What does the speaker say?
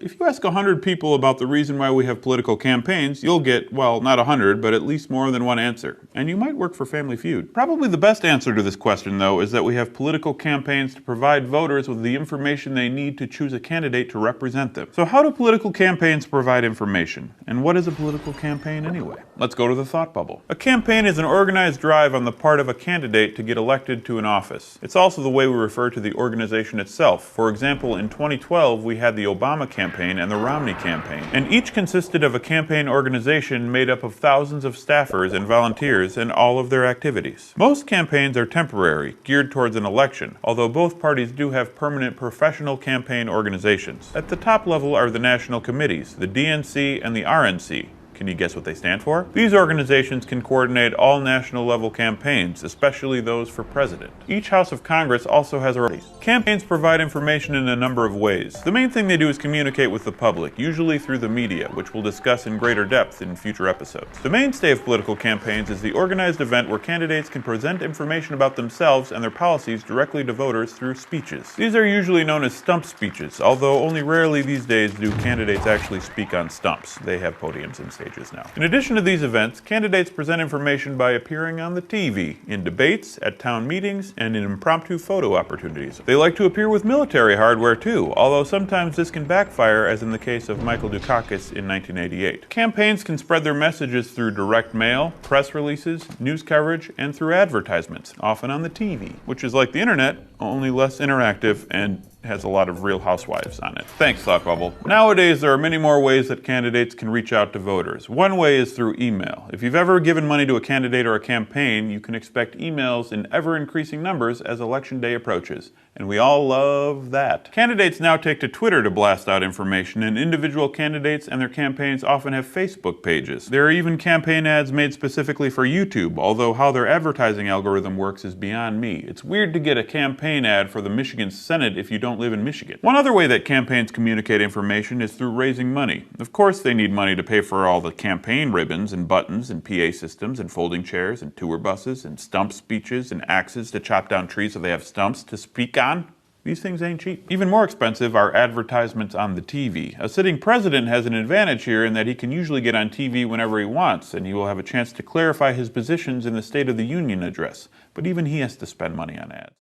If you ask 100 people about the reason why we have political campaigns, you'll get, well, not 100, but at least more than one answer. And you might work for Family Feud. Probably the best answer to this question, though, is that we have political campaigns to provide voters with the information they need to choose a candidate to represent them. So how do political campaigns provide information? And what is a political campaign anyway? Let's go to the thought bubble. A campaign is an organized drive on the part of a candidate to get elected to an office. It's also the way we refer to the organization itself. For example, in 2012, we had the Obama campaign and the Romney campaign, and each consisted of a campaign organization made up of thousands of staffers and volunteers and all of their activities. Most campaigns are temporary, geared towards an election, although both parties do have permanent professional campaign organizations. At the top level are the national committees, the DNC and the RNC. Can you guess what they stand for? These organizations can coordinate all national level campaigns, especially those for president. Each House of Congress also has a role. Campaigns provide information in a number of ways. The main thing they do is communicate with the public, usually through the media, which we'll discuss in greater depth in future episodes. The mainstay of political campaigns is the organized event where candidates can present information about themselves and their policies directly to voters through speeches. These are usually known as stump speeches, although only rarely these days do candidates actually speak on stumps. They have podiums instead. Now. In addition to these events, candidates present information by appearing on the TV, in debates, at town meetings, and in impromptu photo opportunities. They like to appear with military hardware too, although sometimes this can backfire, as in the case of Michael Dukakis in 1988. Campaigns can spread their messages through direct mail, press releases, news coverage, and through advertisements, often on the TV, which is like the internet, only less interactive and has a lot of Real Housewives on it. Thanks, Thought Bubble. Nowadays, there are many more ways that candidates can reach out to voters. One way is through email. If you've ever given money to a candidate or a campaign, you can expect emails in ever-increasing numbers as election day approaches. And we all love that. Candidates now take to Twitter to blast out information, and individual candidates and their campaigns often have Facebook pages. There are even campaign ads made specifically for YouTube, although how their advertising algorithm works is beyond me. It's weird to get a campaign ad for the Michigan Senate if you don't live in Michigan. One other way that campaigns communicate information is through raising money. Of course they need money to pay for all the campaign ribbons and buttons and PA systems and folding chairs and tour buses and stump speeches and axes to chop down trees so they have stumps to speak on. These things ain't cheap. Even more expensive are advertisements on the TV. A sitting president has an advantage here in that he can usually get on TV whenever he wants, and he will have a chance to clarify his positions in the State of the Union address. But even he has to spend money on ads.